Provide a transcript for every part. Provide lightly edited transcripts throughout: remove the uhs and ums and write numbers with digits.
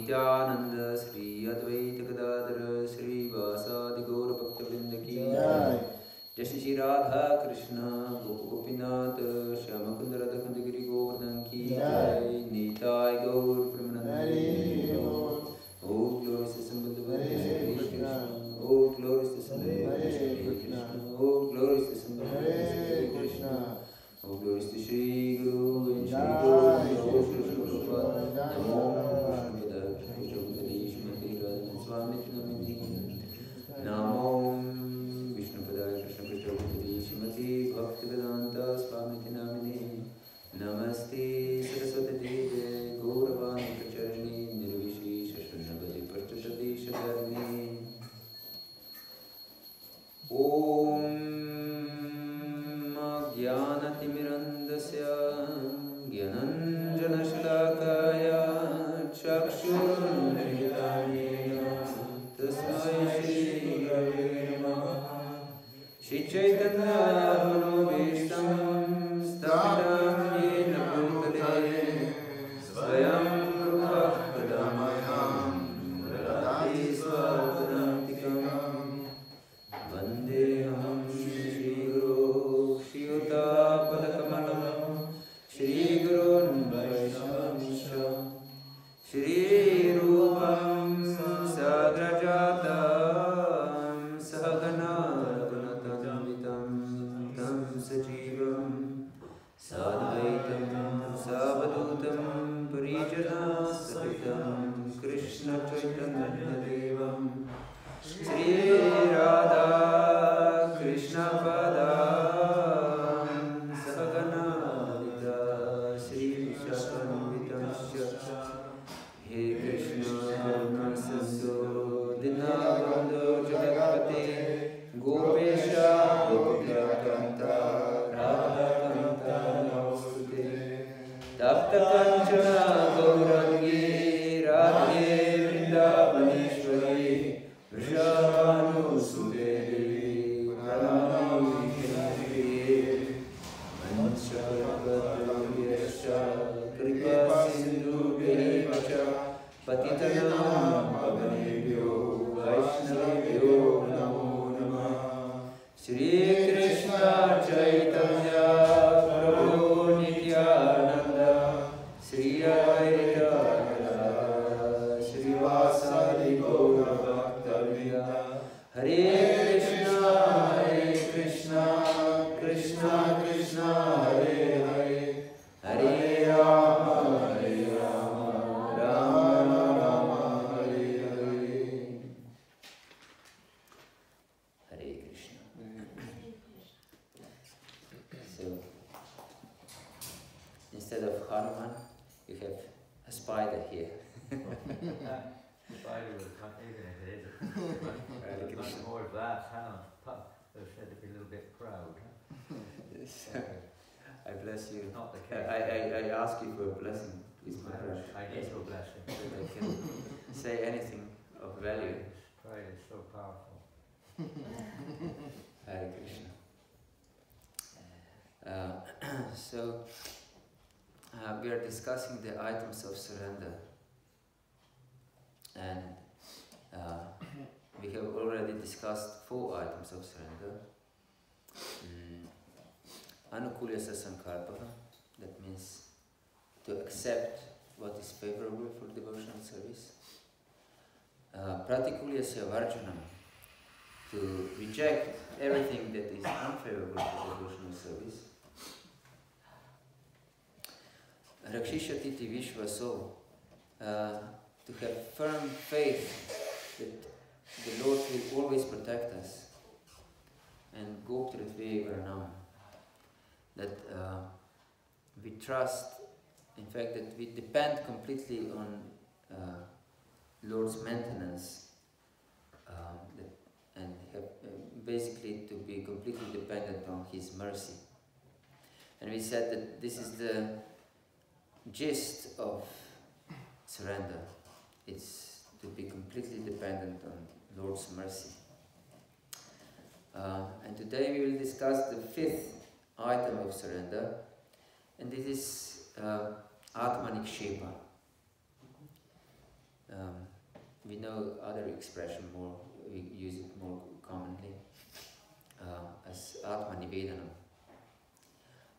Nityananda Sri Advaita Gadadhara Sri Vasadi Gaura Bhakta Vrinda Ki Jai. Jai Shri Radha Krishna Gopinath Shyama Kunda Radha Kunda Giri Govardhan Ki Jai. Nitai Gaur Pramanande. Oh, glorious Sambandhavati Shri Krishna. Oh, glorious Sambandhavati Shri Krishna. Oh, glorious Sambandhavati Shri Krishna. Oh, glorious Shri Guru and Shri Guru Shri Prabhupada. Namo Namo Vishnupadaya Krishna Prabhupada Shrimati Bhaktivedanta Swamiti Namini Namaste Saraswati Deve Gauravani Pracharani Nirvishi Shashanabadi Prachadi Shadarni Om Jnanatimirandasya Jnananjana Shalakaya Chakshurunmilitanena Tasmai Shri Gurave Namaha Shri Chaitanya Manobhishtam Sthapitam Yena Bhutale Svayam Rupa Padamayam Radhati Svadantikam Vandeham Shri Guru Shri Yuta Padakamalam Shri Guru Vaishnavamsha Shri Rupam Sagrajatam Sahagana Gunatadvitam Tam Sajivam Sadvaitam Savadutam Parijana Sahitam Krishna Chaitanya Devam Shri Radha Krishna Padam Sahagana Lita Shri Vishakam He Krishna Karuna Sindhu Dinabandhu Jagapate Gopesha Gopika Kanta Radha Kanta Namaste Tapta Kanchana Gaurangi Radhe Vrindavaneshwari Vrishabhanu Sudevi Pranami Vinashri Manchakavatu Yasha Kripa Sindhu Bhaivacha Patitanam Pavanebhyo Vaishnavebhyo Namo Namah Shri Krishna Chaitanya Prabhu Nityananda Shri Advaita Gadadhara Shri Vasadi Gaura Bhakta Vrinda Hare Krishna Krishna Krishna Hare Hare Hare Rama Hare Rama Rama Rama Hare Hare Hare Krishna. So instead of Hanuman, you have a spider here. Spider was even if it is much more glass hound pup, they're said to be a little bit proud. Yes. I bless you. Not the case. I ask you for a blessing, please, Maharaj. I need your blessing. So that I can say anything of value. Pride is so powerful. Hare Krishna. So we are discussing the items of surrender, and we have already discussed 4 items of surrender. Anukulya sankalpa, that means to accept what is favorable for devotional service. Pratikulya varjanam, to reject everything that is unfavorable for devotional service. Rakshishatiti vishvaso, to have firm faith that the Lord will always protect us. And goptritve varanam, that we trust, in fact, that we depend completely on Lord's maintenance, and have, basically to be completely dependent on His mercy. And we said that this is the gist of surrender. It's to be completely dependent on Lord's mercy. And today we will discuss the 5th item of surrender, and this is Atmanikshepa. we know other expression more, we use it more commonly as Atma Nivedanam.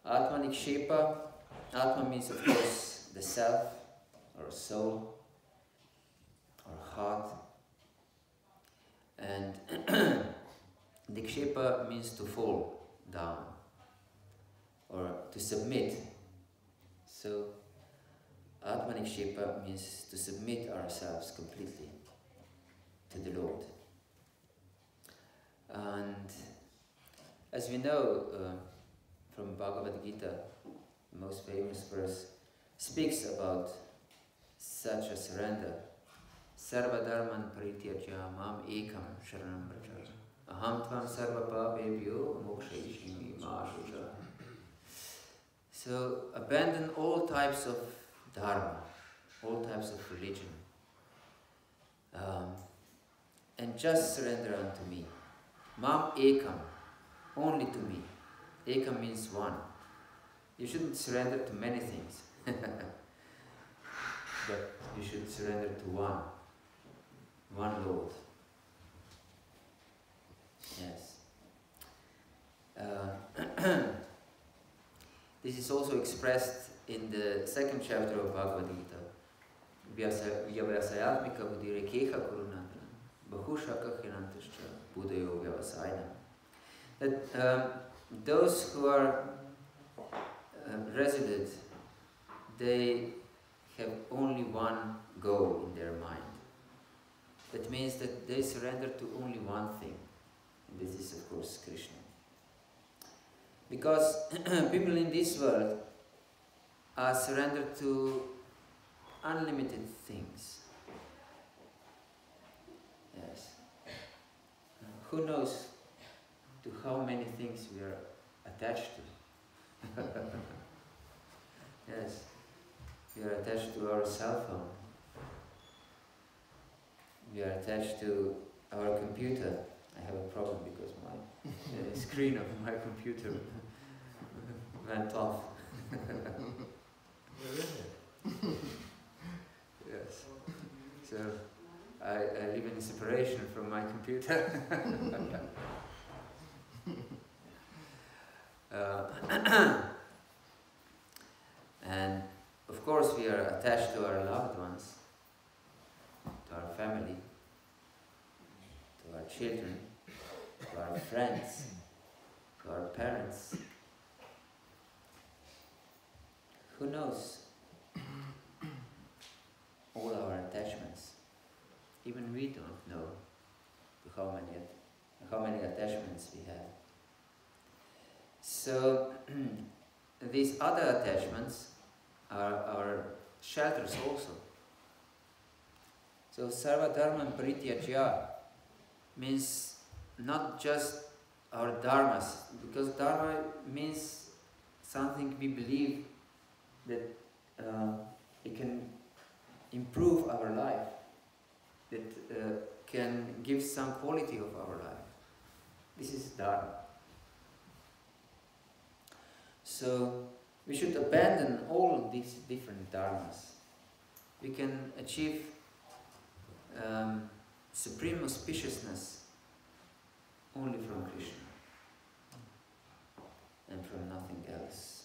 Atma Nikshepa, Atma means of course the self, or soul, or heart. And Nikshepa means to fall down, or to submit. So Atma Nikshepa means to submit ourselves completely to the Lord. And as we know from Bhagavata Gita, the most famous verse speaks about such a surrender. Sarva dharman parityajya mam ekam sharanam vraja. Aham tvam sarva pabebhyo mokshayishimi ma shuja. So abandon all types of dharma, all types of religion, and just surrender unto me. Mam ekam, only to me. Ekam means one. You shouldn't surrender to many things, but you should surrender to one Lord. Yes. This is also expressed in the second chapter of Bhagavad Gita. Vyavasayatmika buddhirekeha kurunandra bahushaka hinantascha buddhayo vyavasayana. That those who are resolute, they have only one goal in their mind. That means that they surrender to only one thing, and this is of course Krishna. Because people in this world are surrendered to unlimited things. Yes. Who knows to how many things we are attached to? Yes. We are attached to our cell phone. We are attached to our computer. I have a problem because my screen of my computer went off. Yes. So I live in separation from my computer. And of course we are attached to our loved ones, to our family, to our children, to our friends, to our parents. Who knows all our attachments? Even we don't know how many attachments we have. So these other attachments are our shelters also. So sarva dharma parityajya means not just our dharmas, because dharma means something we believe that it can improve our life, that can give some quality of our life. This is dharma. So we should abandon all these different dharmas. We can achieve supreme auspiciousness only from Krishna and from nothing else.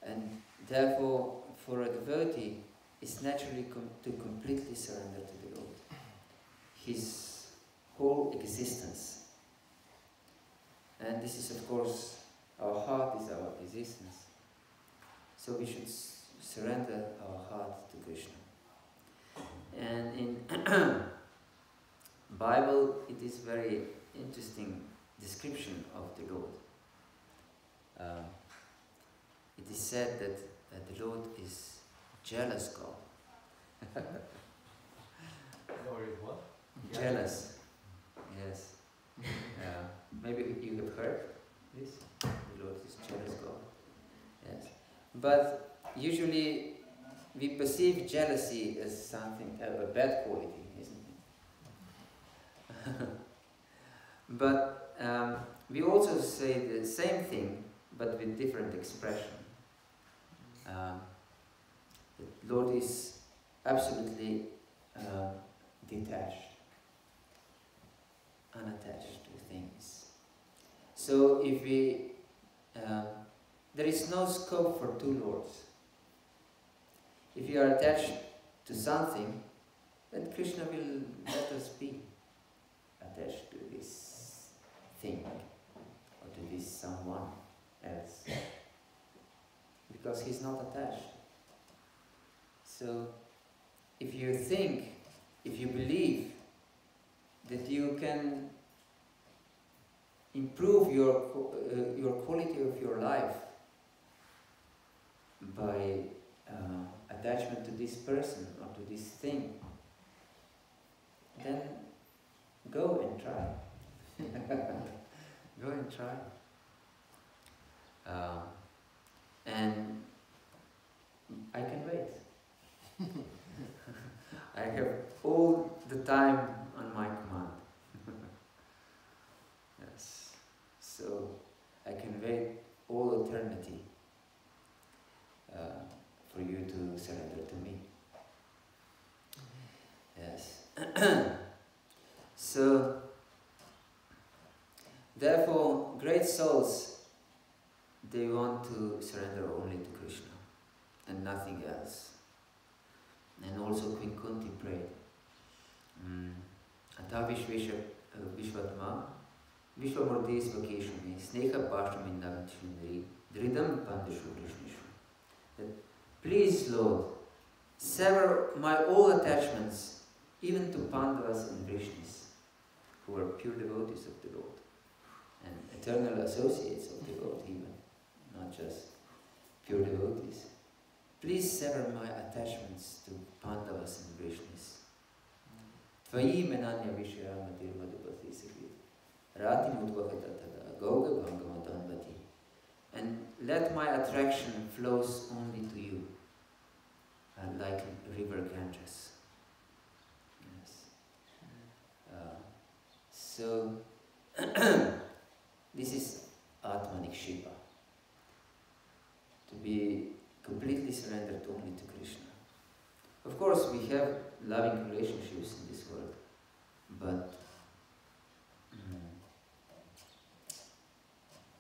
And therefore, for a devotee, it's naturally to completely surrender to the Lord. His whole existence. And this is, of course, our heart is our existence. So we should surrender our heart to Krishna. And in Bible, it is very interesting description of the Lord. It is said that the Lord is jealous God. Lord is what? Jealous. Yes. Maybe you have heard this. The Lord is jealous God. Yes. But usually we perceive jealousy as something, a bad quality, isn't it? But we also say the same thing, but with different expression. The Lord is absolutely detached, unattached to things. So if we, there is no scope for two Lords. If you are attached to something, then Krishna will let us be attached to this thing or to this someone else, because he's not attached. So if you think, if you believe that you can improve your quality of your life by attachment to this person or to this thing, then go and try. Go and try. And I can wait. I have all the time on my command. Yes. So I can wait all eternity for you to surrender to me. Yes. So, therefore, great souls, they want to surrender only to Krishna and nothing else. And also Queen Kunti prayed, Ata Vishvatma Vishwamurti Svakeshami Sneha Pashtamindam Chindri Dridam Pandashu Krishnishu. That please, Lord, sever my all attachments, even to Pandavas and Vrishnis, who are pure devotees of the Lord and eternal associates of the Lord even, not just pure devotees. Please sever my attachments to Pandavas and Vrishnis. Tvayi menanya vishaya matir madhupati sakrit rati mudvakatada goga bhangamadanvati. And let my attraction flows only to you, like river Ganges. Yes. So this is Atmanikshipa, to be completely surrendered only to Krishna. Of course, we have loving relationships in this world, but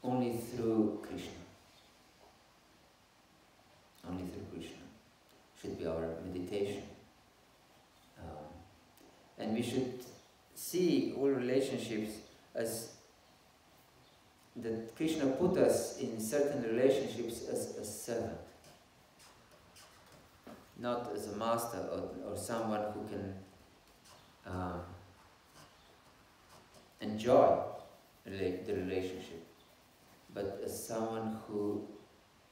only through Krishna. Only through Krishna should be our meditation. And we should see all relationships as that Krishna put us in certain relationships as a servant, not as a master or someone who can enjoy the relationship, but as someone who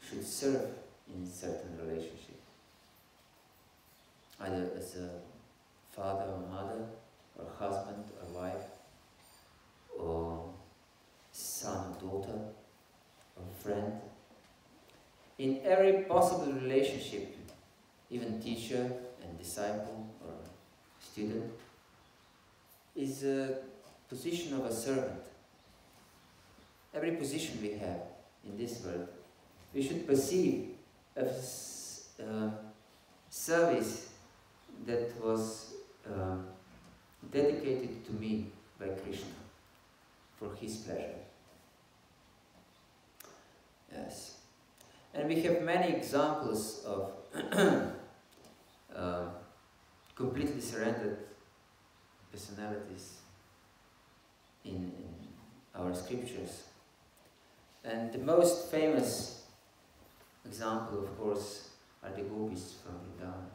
should serve in certain relationship, either as a father or mother, or husband or wife, or son or daughter, or friend. In every possible relationship, even teacher and disciple or student, is a position of a servant. Every position we have in this world, we should perceive as service that was dedicated to me by Krishna for his pleasure. Yes. And we have many examples of completely surrendered personalities in our scriptures. And the most famous example, of course, are the gopis from Vrindavan.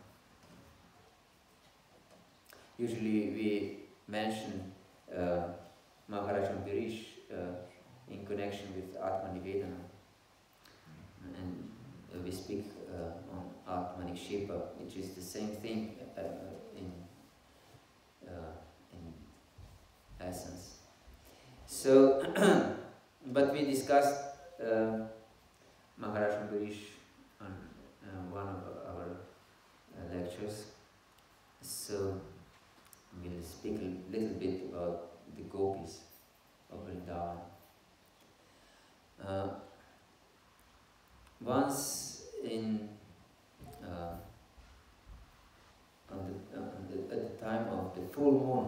Usually we mention Maharaj Ambarish in connection with Atmanivedana, and we speak on Atmanikshipa, which is the same thing in essence. So, but we discussed Maharaj Ambarish on one of our lectures. So we'll speak a little bit about the gopis of Vrindavan. Once in full moon.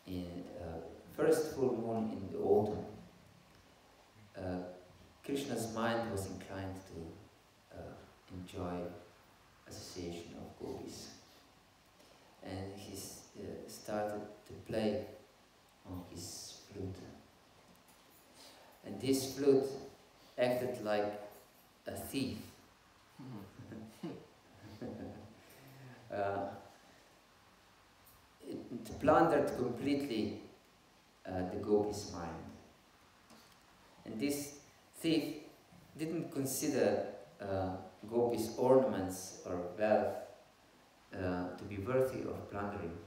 In first full moon in the autumn, Krishna's mind was inclined to enjoy association of gopis, and he started to play on his flute. And this flute acted like a thief. It plundered completely the gopis' mind. And this thief didn't consider gopis' ornaments or wealth to be worthy of plundering.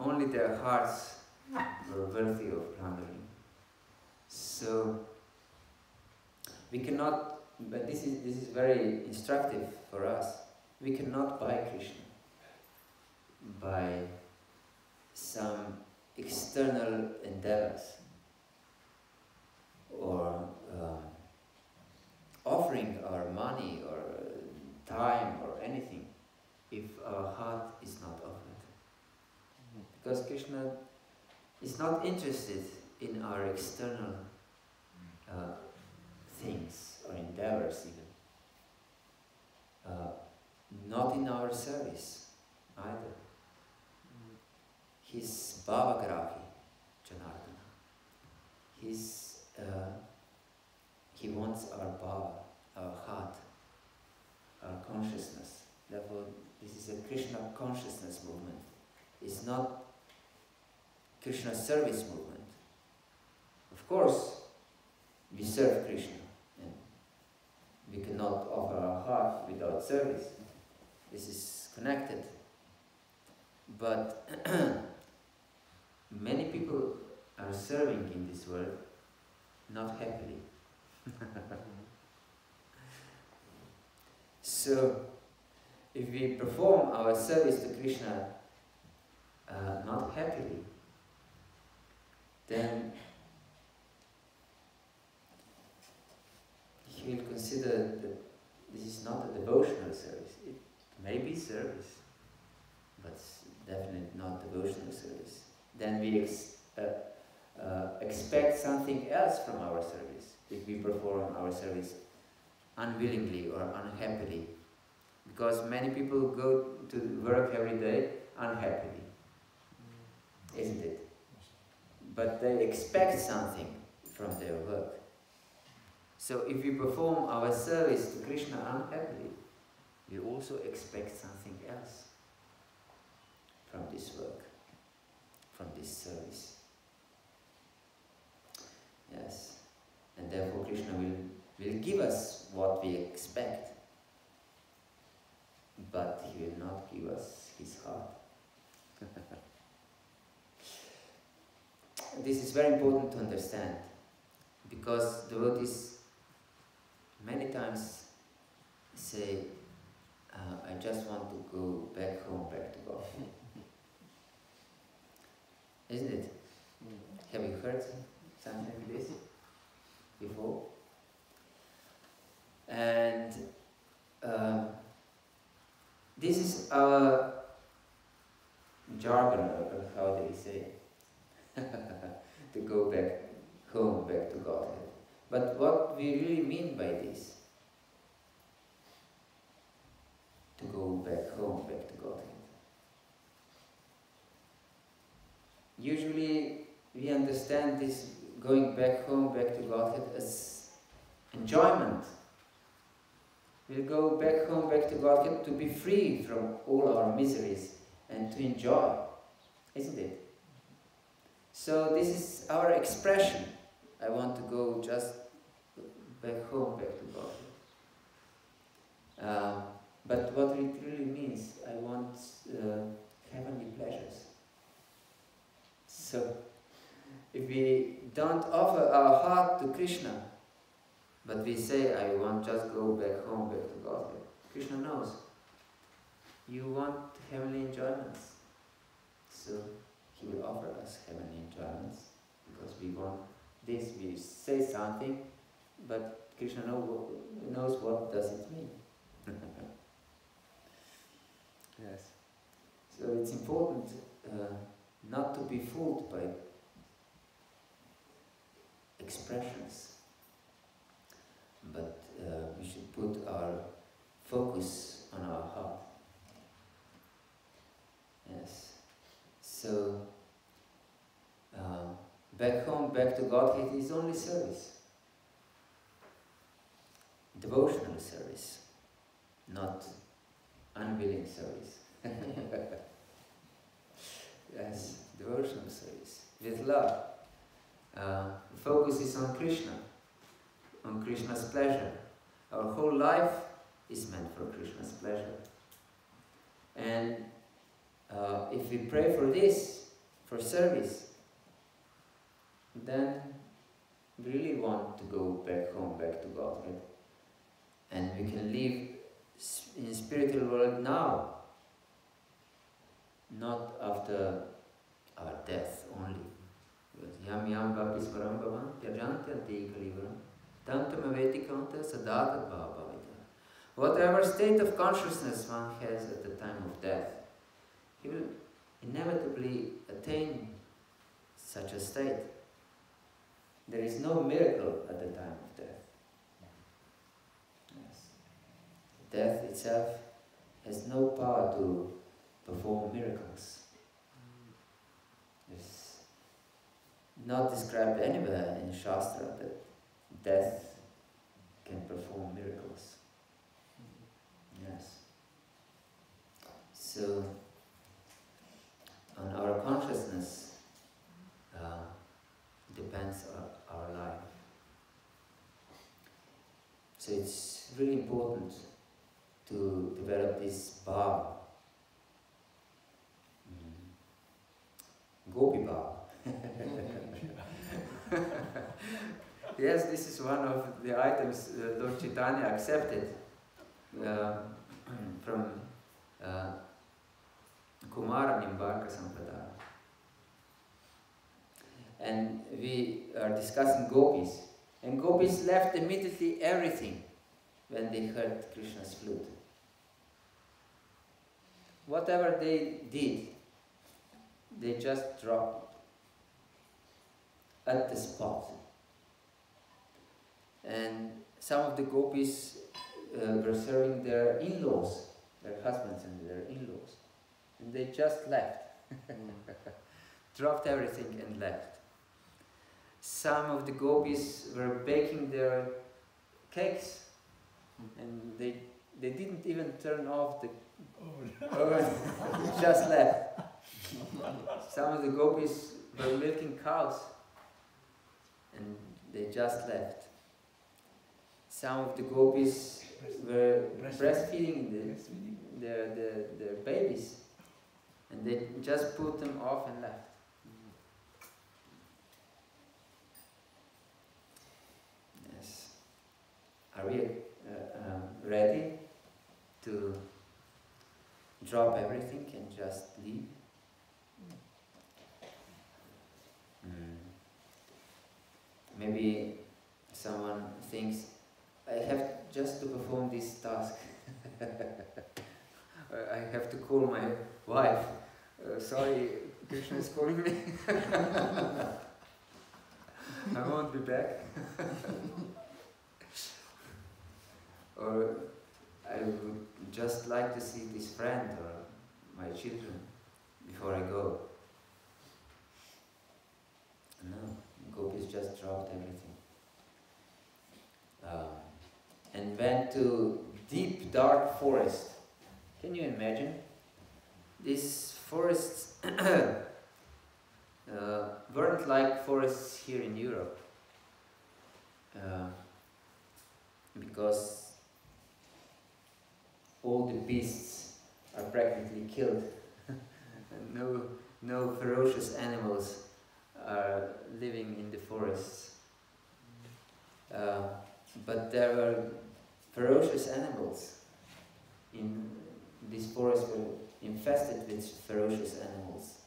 Only their hearts were worthy of plundering. So we cannot, but this is very instructive for us. We cannot buy Krishna by some external endeavors or offering our money or time or anything if our heart is not offered. Because Krishna is not interested in our external things or endeavors even. Not in our service either. He's Bhavagrahi, Janardana. He wants our bhava, our heart, our consciousness. Therefore, this is a Krishna consciousness movement. It's not Krishna service movement. Of course, we serve Krishna, and we cannot offer our heart without service. This is connected. But many people are serving in this world not happily. So, if we perform our service to Krishna not happily, then he will consider that this is not a devotional service. It may be service, but definitely not devotional service. Then we expect something else from our service if we perform our service unwillingly or unhappily. Because many people go to work every day unhappily, isn't it? But they expect something from their work. So if we perform our service to Krishna unhappily, we also expect something else from this work, from this service. Yes. And therefore Krishna will give us what we expect, but he will not give us his heart. This is very important to understand, because devotees many times say, I just want to go back home, back to God. Isn't it? Have you heard something like this before? And this is our jargon, or how they say, to go back home, back to Godhead. But what we really mean by this, to go back home, back to Godhead. Usually we understand this going back home, back to Godhead as enjoyment. We'll go back home, back to Godhead to be free from all our miseries and to enjoy, isn't it? So this is our expression. I want to go just back home, back to Godhead. But what it really means, I want heavenly pleasures. So, if we don't offer our heart to Krishna, but we say, I want just go back home, back to Godhead, Krishna knows you want heavenly enjoyments. So, he will offer us heavenly enjoyments, because we want this. We say something, but Krishna knows what does it mean. Yes. So it's important not to be fooled by expressions, but we should put our focus on our heart. Yes. So back home, back to Godhead is only service. Devotional service, not unwilling service. Yes, devotional service with love. The focus is on Krishna, on Krishna's pleasure. Our whole life is meant for Krishna's pleasure. And if we pray for this, for service, then we really want to go back home, back to Godhead. And we can live in spiritual world now, not after our death only. Yam yam vapis param bhavan tyajanti ante kalivaram tantam avetikanta sadatat bhavavita. Whatever state of consciousness one has at the time of death, he will inevitably attain such a state. There is no miracle at the time of death. Yes. Death itself has no power to perform miracles. It's not described anywhere in Shastra that death can perform miracles. Yes. So, on our consciousness depends our life. So it's really important to develop this bhava, gopi bhava. Yes, this is one of the items Lord Chaitanya accepted from Kumara Nimbarka Sampradaya. And we are discussing gopis. And gopis left immediately everything when they heard Krishna's flute. Whatever they did, they just dropped at the spot. And some of the gopis were serving their in-laws, their husbands and their in-laws. And they just left. Dropped everything and left. Some of the gopis were baking their cakes and they didn't even turn off the oven, just left. Some of the gopis were milking cows and they just left. Some of the gopis were breastfeeding their babies and they just put them off and left. Yes. Are we ready to drop everything and just leave? Maybe someone thinks, I have just to perform this task. I have to call my wife. Sorry, Krishna is calling me. I won't be back. Or I would just like to see this friend or my children before I go. No, gopis just dropped everything. And went to deep dark forest. Can you imagine? These forests weren't like forests here in Europe, because all the beasts are practically killed. And no ferocious animals are living in the forests. But there were ferocious animals. In these forests were infested with ferocious animals.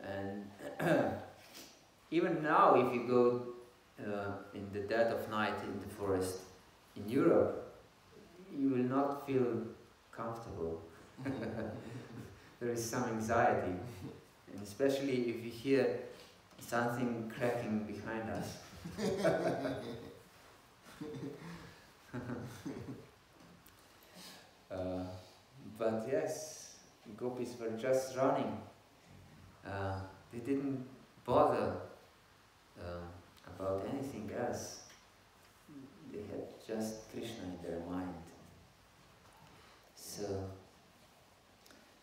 And even now, if you go in the dead of night in the forest in Europe, you will not feel comfortable. There is some anxiety, and especially if you hear something cracking behind us. But yes, gopis were just running. They didn't bother about anything else. They had just Krishna in their mind. So,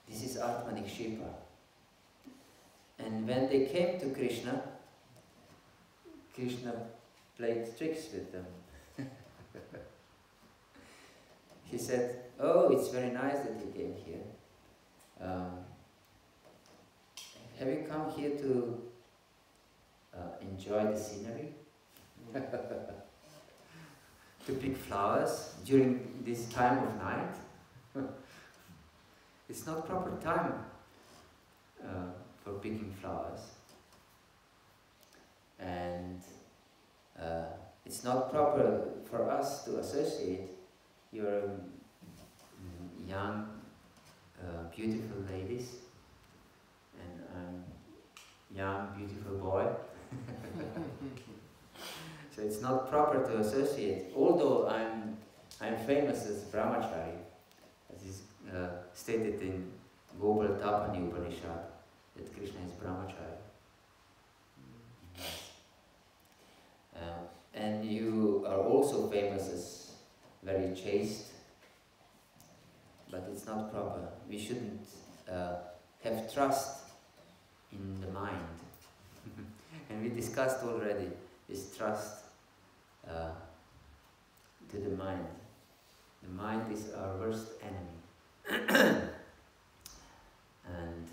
this is Atmanikshepa. And when they came to Krishna, Krishna played tricks with them. He said, "Oh, it's very nice that you came here. Have you come here to enjoy the scenery? To pick flowers during this time of night? It's not proper time for picking flowers. And it's not proper for us to associate your young, beautiful ladies and young, beautiful boy. So it's not proper to associate. Although I'm famous as brahmachari, as is stated in Gopal Tapani Upanishad, that Krishna is brahmachari. And you are also famous as very chaste, but it's not proper. We shouldn't have trust in the mind. And we discussed already this trust to the mind. The mind is our worst enemy. And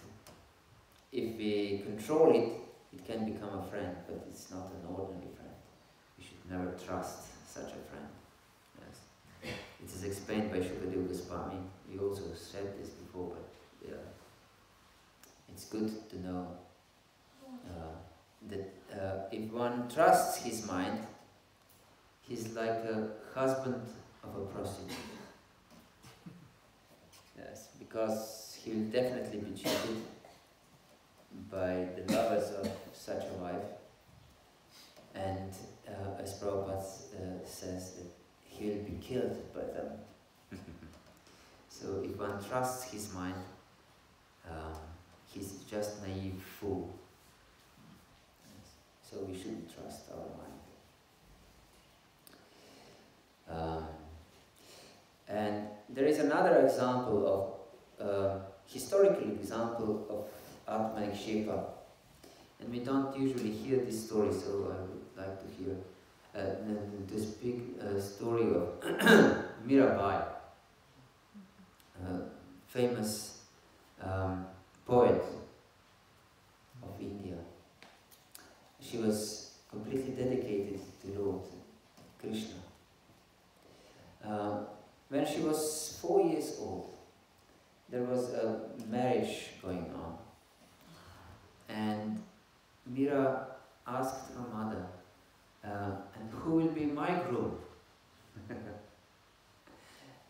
if we control it, it can become a friend, but it's not an ordinary friend. We should never trust such a friend. Yes. It is explained by Shukadeva Goswami. We also said this before, but it's good to know that if one trusts his mind, he's like a husband of a prostitute. Yes, because he will definitely be cheated by the lovers of such a wife, and as Prabhupada says, that he will be killed by them. So if one trusts his mind, he's just naive fool. Yes. So we shouldn't trust our mind. And there is another example of, historical example of Atmanikshepa. And we don't usually hear this story, so I would like to hear, to speak a story of Mirabai, famous poet of India. She was completely dedicated to Lord Krishna. When she was 4 years old, there was a marriage going on, and Mira asked her mother, and who will be my groom?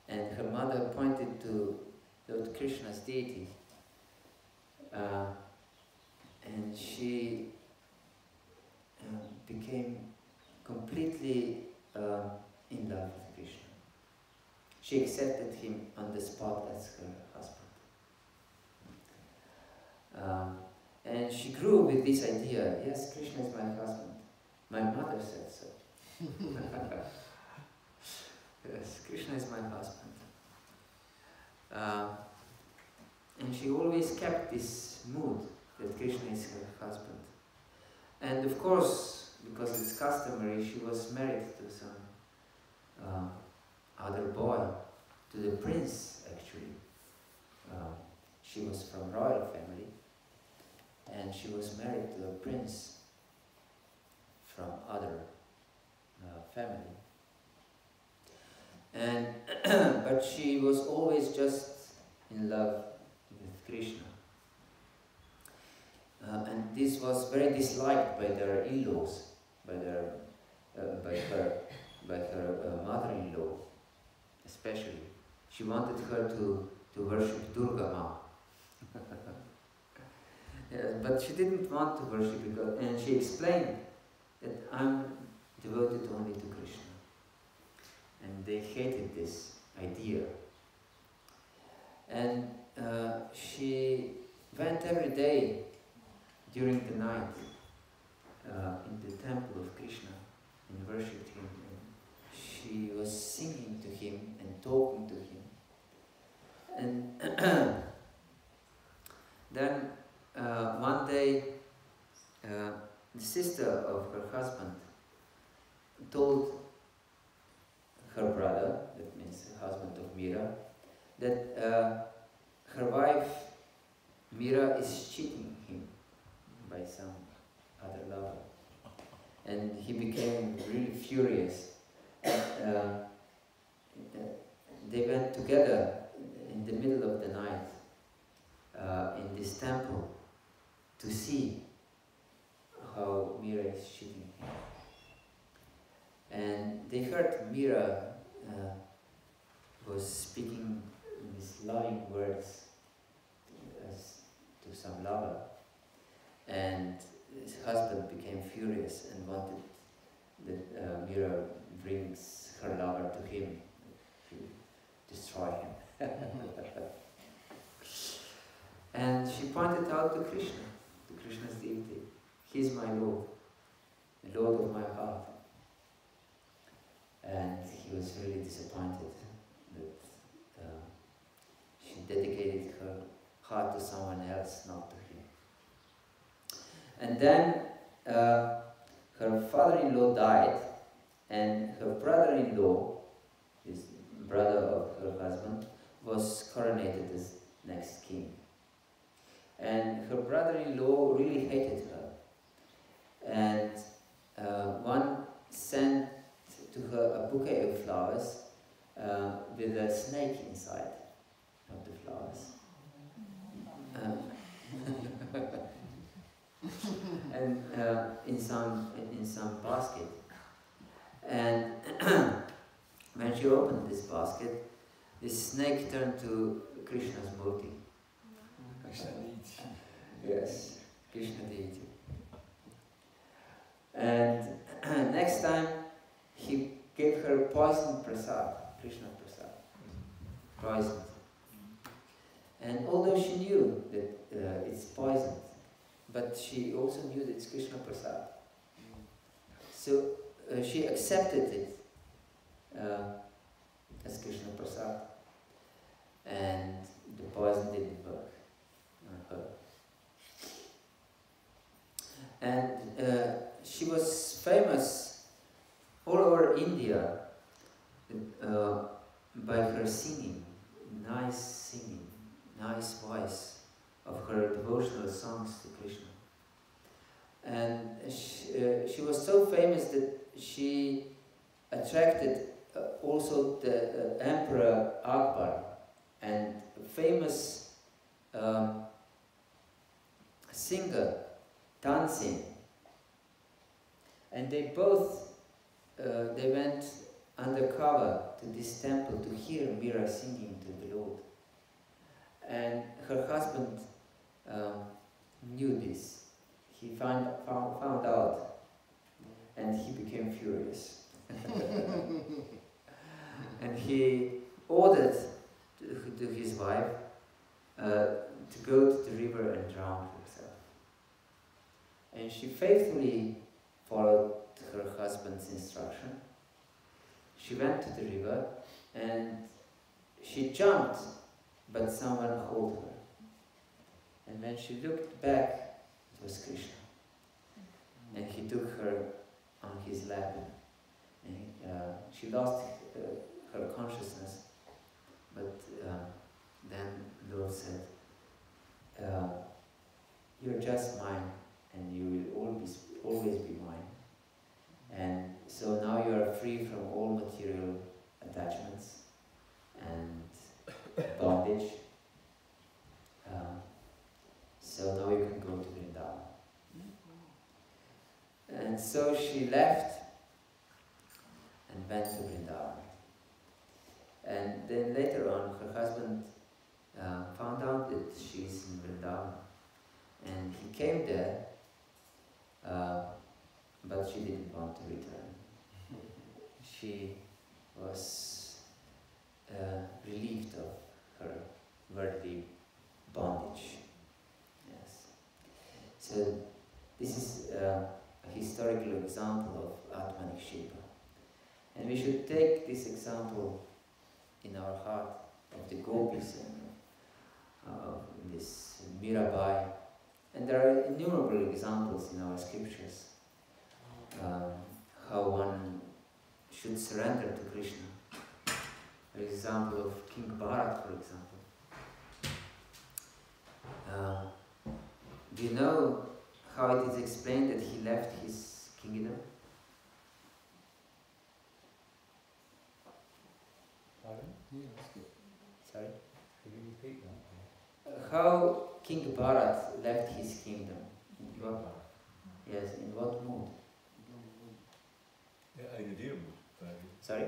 And her mother pointed to Lord Krishna's deity, and she became completely in love with Krishna. She accepted him on the spot as her husband. And she grew with this idea, yes, Krishna is my husband. My mother said so. Yes, Krishna is my husband. And she always kept this mood that Krishna is her husband. And of course, because it's customary, she was married to some other boy, to the prince actually. She was from royal family, and she was married to a prince from other family. And but she was always just in love with Krishna. And this was very disliked by their in-laws, by her mother-in-law, especially. She wanted her to to worship Durga Ma. But she didn't want to worship because, and she explained that I'm devoted only to Krishna. And they hated this idea. And she went every day during the night in the temple of Krishna and worshipped him. And she was singing to him and talking to him. And then one day the sister of her husband told her brother, that means the husband of Mira, that her wife Mira is cheating him by some other lover. And he became really furious. And, they went together in the middle of the night in this temple to see how Mira is cheating him. And they heard Mira was speaking these loving words to some lover, and his husband became furious and wanted that Mira brings her lover to him to destroy him. And she pointed out to Krishna, to Krishna's deity. He's my Lord, the Lord of my heart. And he was really disappointed that she dedicated her heart to someone else, not to him. And then her father-in-law died, and her brother-in-law, his brother of her husband, was coronated as next king. And her brother-in-law really hated her. And one sent to her a bouquet of flowers with a snake inside of the flowers. And in some basket. And when she opened this basket, this snake turned to Krishna's murti. Krishna deity. Yes, Krishna deity. And next time he gave her poisoned prasad, Krishna prasad, poisoned. And although she knew that it's poisoned, but she also knew that it's Krishna prasad. So she accepted it as Krishna prasad, and the poison didn't work on her. And she was famous all over India by her singing, nice voice of her devotional songs to Krishna. And she was so famous that she attracted also the Emperor Akbar and a famous singer, Tansin. And they both they went undercover to this temple to hear Mira singing to the Lord. And her husband knew this. He found out, and he became furious. And he ordered to his wife to go to the river and drown herself. And she faithfully followed her husband's instruction. She went to the river and she jumped, but someone held her. And when she looked back, it was Krishna. And he took her on his lap. And she lost her consciousness. But then Lord said, you're just mine, and you will always be mine. And so now you are free from all material attachments and bondage. So now you can go to Vrindavan. And so she left and went to Vrindavan. And then later on, her husband found out that she's in Vrindavan. And he came there, but she didn't want to return. She was relieved of her worldly bondage. Yes. So this is a historical example of Atmanikshepa. And we should take this example in our heart of the gopis and this Mirabai. And there are innumerable examples in our scriptures how one should surrender to Krishna. For example of King Bharat, for example. Do you know how it is explained that he left his kingdom? Pardon? Sorry? Could you repeat that? How King Bharat left his kingdom? In what, yes, in what mood? Ja, in deer moed. Sorry?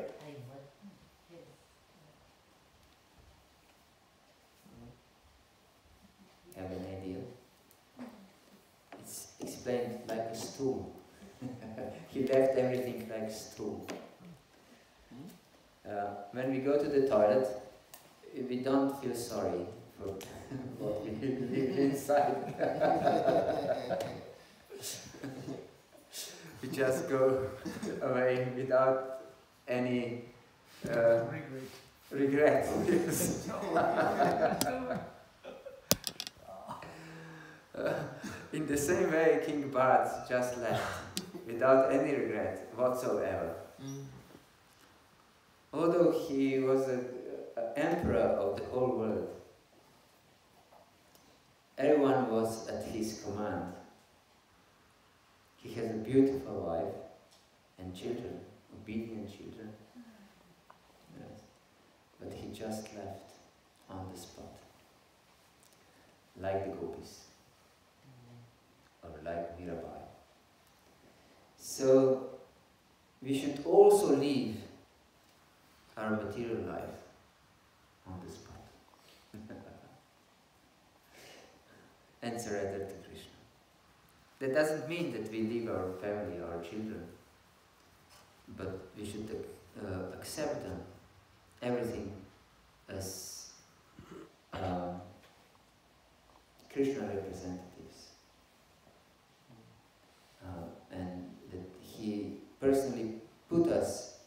Have an idea? It's explained like a stool. He left everything like a stool. When we go to the toilet, we don't feel sorry for what we live inside. We just go away without any regret. Yes. In the same way, King Bharat just left without any regret whatsoever. Although he was an emperor of the whole world, everyone was at his command. He has a beautiful wife and children, obedient children. Yes. But he just left on the spot, like the gopis, or like Mirabai. So we should also leave our material life on the spot and surrender to Krishna. That doesn't mean that we leave our family, our children, but we should accept them, everything as Krishna representatives, and that he personally put us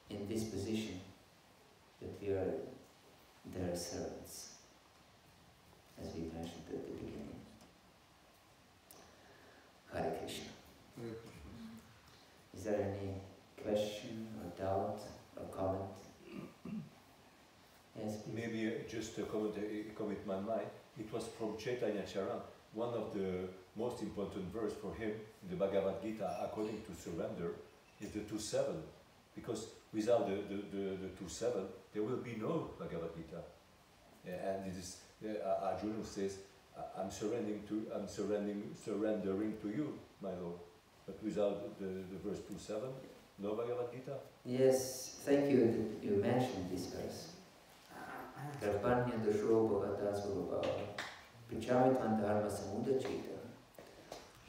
in this position, that we are their servants, as we mentioned at the beginning. Hare Krishna. Is there any question or doubt or comment? Yes, please. Maybe just a comment in my mind. It was from Chaitanya Charan. One of the most important verse for him in the Bhagavad Gita, according to surrender, is the 2.7. Because without the 2.7, there will be no Bhagavad Gita. And it is Arjuna says, I'm surrendering to you, my Lord. But without the verse 2.7, no Bhagavad Gita. Yes, thank you that you mentioned this verse. Karpanya dosho bhagata svabhava pichamitvan dharma samudachita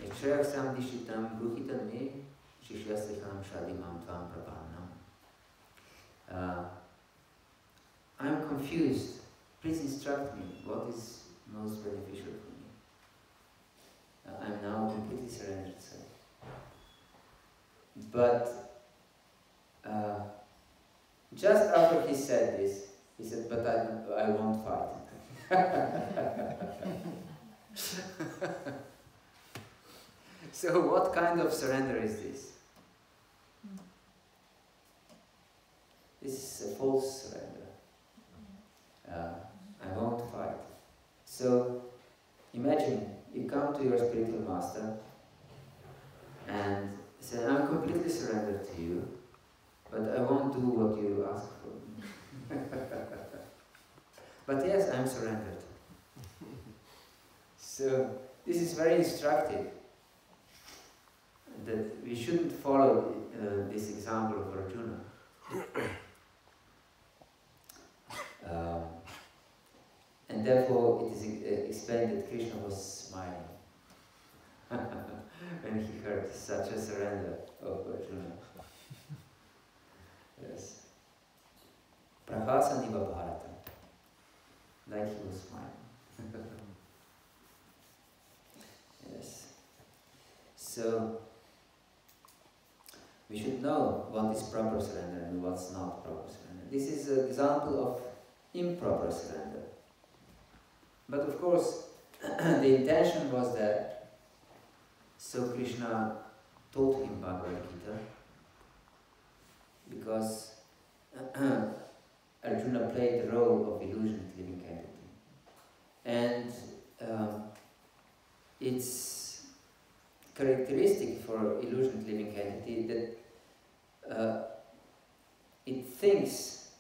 yachayasam dishitam bruhitam me shishyaslikham shadimam tvam prapannam. I'm confused. Please instruct me. What is most beneficial for me? I'm now completely surrendered, sir. But just after he said this, he said, but I won't fight. So what kind of surrender is this? This is a false surrender. I won't fight. So imagine you come to your spiritual master and say, I'm completely surrendered to you, but I won't do what you ask for me. But yes, I'm surrendered. So this is very instructive, that we shouldn't follow this example of Arjuna. And therefore it is explained that Krishna was smiling when he heard such a surrender of Arjuna. Yes. Prahasaniva Bharata. Like he was smiling. Yes. So we should know what is proper surrender and what's not proper surrender. This is an example of improper surrender. But of course, the intention was that, so Krishna taught him Bhagavad Gita, because Arjuna played the role of illusioned living entity. And it's characteristic for illusioned living entity that it thinks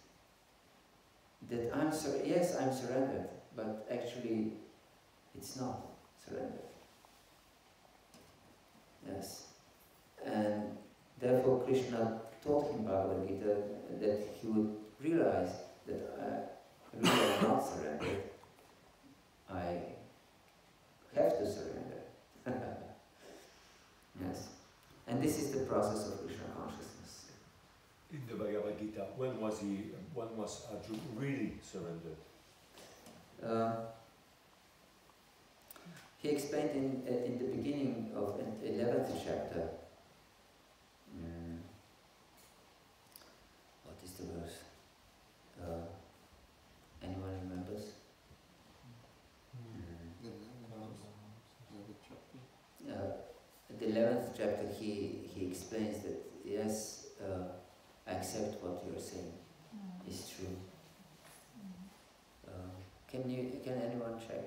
that I'm surrendered, but actually it's not surrendered. Yes. And therefore Krishna taught him Bhagavad Gita that he would realize that I really am not surrendered. I have to surrender. Yes. And this is the process of Krishna consciousness. In the Bhagavad Gita, when was Arjuna really surrendered? He explained in the beginning of the 11th chapter. What is the verse? Anyone remembers? The 11th chapter he explains that yes, I accept what you are saying is true. Can anyone check?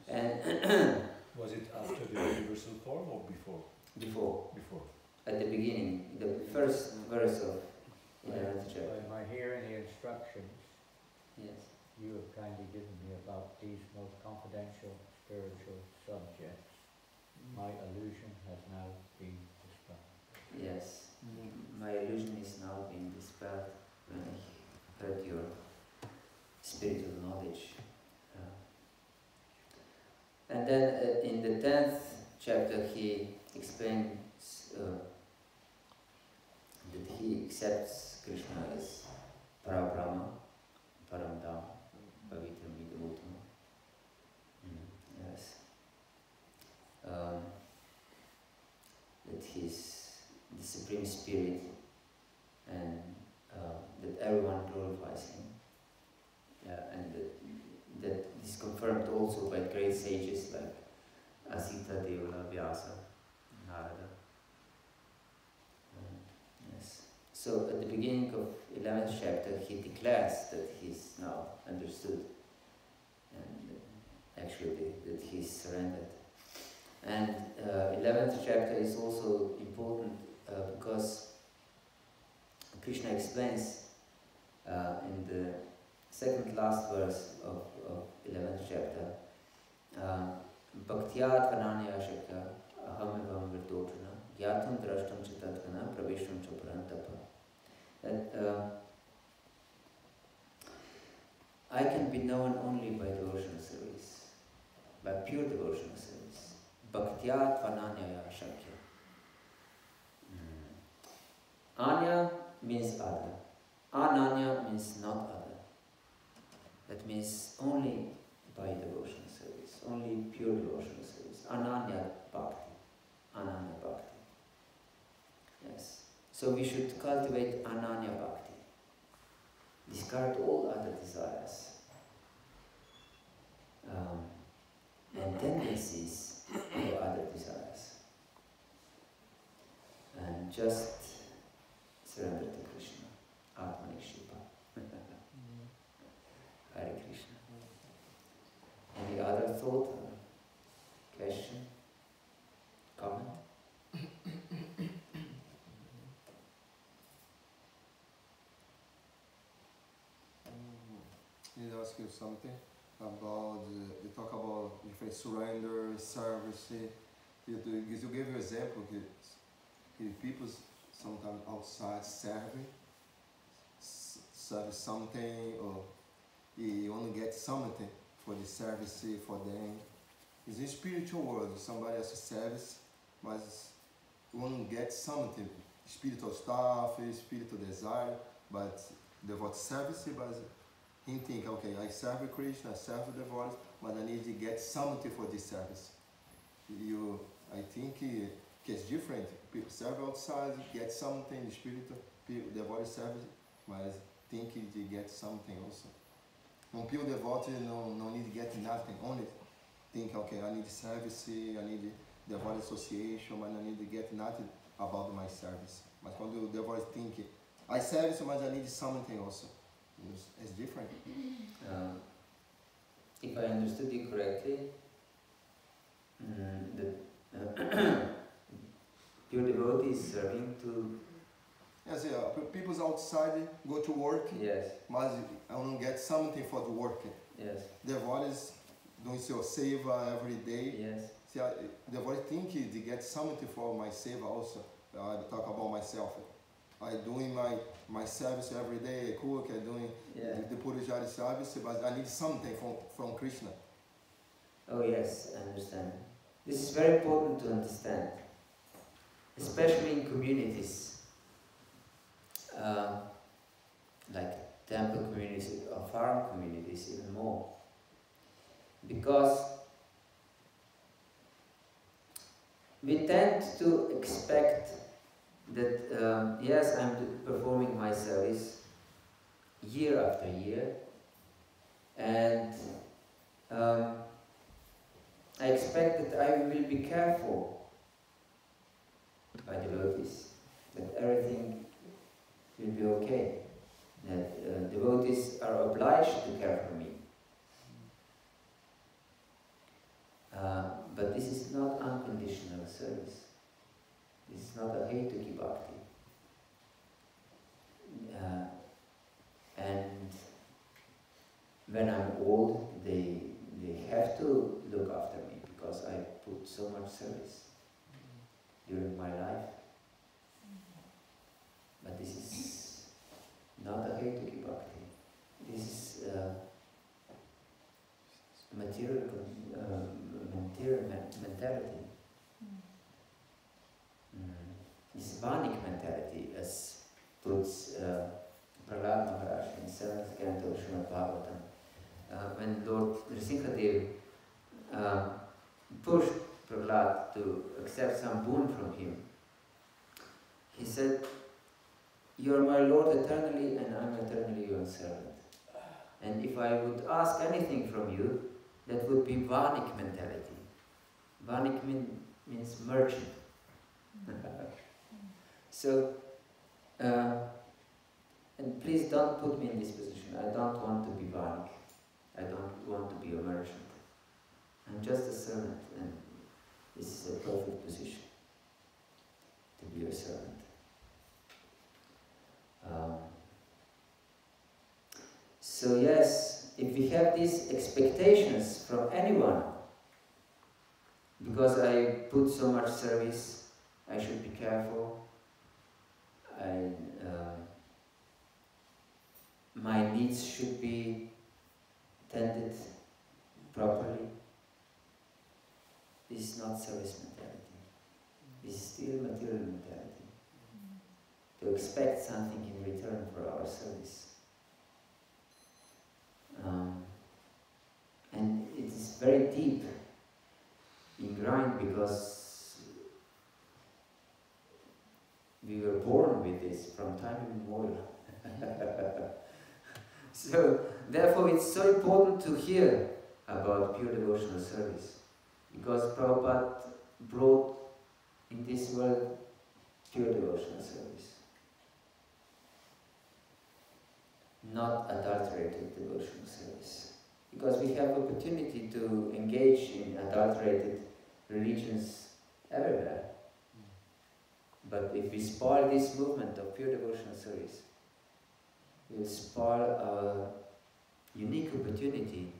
And Was it after the universal form or before? Before. Before. At the beginning, the first verse of 11th chapter. By hearing the instructions, Yes. you have kindly given me about these most confidential spiritual subjects. My illusion has now been dispelled. Yes. My illusion is now being dispelled when I heard your spiritual knowledge. And then in the 10th chapter he explains that he accepts Krishna as Parabrahma, Paramdam, Pavitram Vidamuttam. Yes. That he's the Supreme Spirit and that everyone glorifies him. And that is confirmed also by great sages like Asita, Devla, Vyasa, Narada. Yes. So at the beginning of 11th chapter he declares that he's now understood and actually that he's surrendered. And 11th chapter is also important because Krishna explains in the second last verse of 11th chapter, Bhaktyat Vananya Shakya Aham Evam Virtotana Gyatam Drashtam Chitatvana Pravishtam Chaparantapa. That I can be known only by devotional service, by pure devotional service. Bhaktyat Vananya Shakya. Anya means other. Ananya means not other. That means only by devotional service, only pure devotional service. Ananya Bhakti. Ananya Bhakti. Yes. So we should cultivate Ananya Bhakti. Discard all other desires and tendencies for other desires. And just surrender to Krishna. Atmani Shiva. Hare Krishna. Any other thought or question? Comment? Need to ask you something about you talk about different surrender, service. You give you example que people sometimes outside serving serve something, or you want to get something for the service, for them. It's in spiritual world, somebody has a service, but you want to get something, spiritual stuff, spiritual desire, but devote service, but he think, okay, I serve Krishna, I serve the devotees, but I need to get something for this service. I think it's different. People serve outside, get something, spiritual, people devote service, but think to get something also. When people devote, no need to get nothing, only think, okay, I need service, I need devote association, but I need to get nothing about my service. But when the devote think, I service, but I need something also. It's different. If I understood you correctly, pure devotee is serving to... Yes, people's outside go to work, yes, but I want to get something for the work. Yes. Devotees doing your seva every day. Yes. See, devotees think to get something for my seva also. I talk about myself. I doing my service every day, I cook, I doing the Purujari service, but I need something from Krishna. Oh yes, I understand. This is very important to understand, especially in communities, like temple communities or farm communities even more. Because we tend to expect that, yes, I'm performing my service year after year, and I expect that I will be careful by devotees, that everything will be okay, that devotees are obliged to care for me. But this is not unconditional service. This is not a hetuki bhakti. And when I'm old, they have to look after me because I put so much service during my life. But this is not a hetuki bhakti. This is material mentality. This Vanik mentality, as puts Prahlad Maharaj in 7th canto of Srimad Bhagavatam. When Lord Nrsimhadev pushed Prahlad to accept some boon from him, he said, "You are my Lord eternally, and I am eternally your servant. And if I would ask anything from you, that would be Vanik mentality." Vanik means merchant. So, and please don't put me in this position. I don't want to be Vanik. I don't want to be a merchant. I'm just a servant, and this is a perfect position to be a servant. So yes, if we have these expectations from anyone, because I put so much service, I should be careful, my needs should be tended properly. This is not service mentality. This is still material mentality. To expect something in return for our service. And it is very deep ingrained because we were born with this from time immemorial. So, therefore, it's so important to hear about pure devotional service, because Prabhupada brought in this world pure devotional service, not adulterated devotional service. Because we have opportunity to engage in adulterated religions everywhere. But if we spoil this movement of pure devotional service, we will spoil our unique opportunity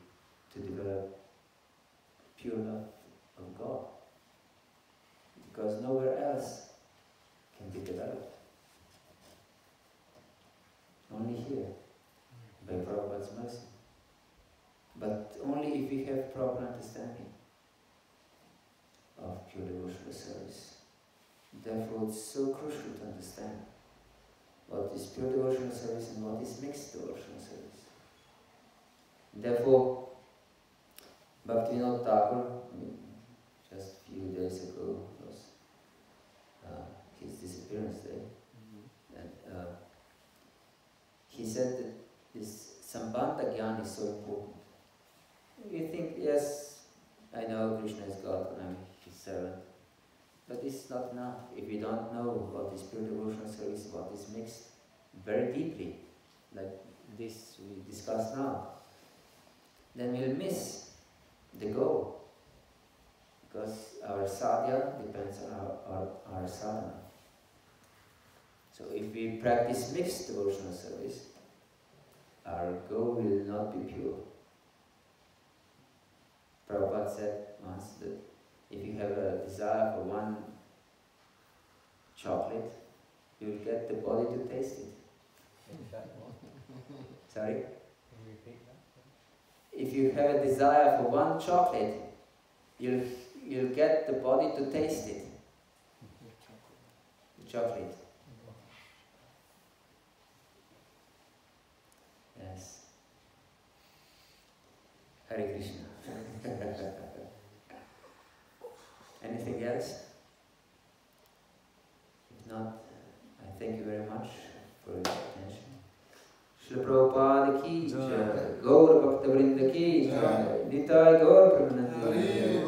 to develop pure love of God. Because nowhere else can be developed. Only here. by Prabhupada's mercy. But only if we have proper understanding of pure devotional service. Therefore, it's so crucial to understand what is pure devotional service and what is mixed devotional service. Therefore, Bhaktivinoda Thakur, just a few days ago, was his disappearance day, and he said that this Sambandha Gyan is so important. You think, yes, I know Krishna is God and I'm his servant, but this is not enough. If we don't know what is pure devotional service, what is mixed, very deeply, like this we discussed now, then we'll miss the goal, because our sadhya depends on our sadhana. So if we practice mixed devotional service, our goal will not be pure. Prabhupada said once that if you have a desire for one chocolate, you will get the body to taste it. Sorry? Can you repeat that? If you have a desire for one chocolate, you'll get the body to taste it. The chocolate. Yes. Hare Krishna. Anything else? If not, I thank you very much for your attention. Srila Prabhupada ki jai, Gaur Bhakta Vrinda ki jai, Nitai Gaur Pramanandi.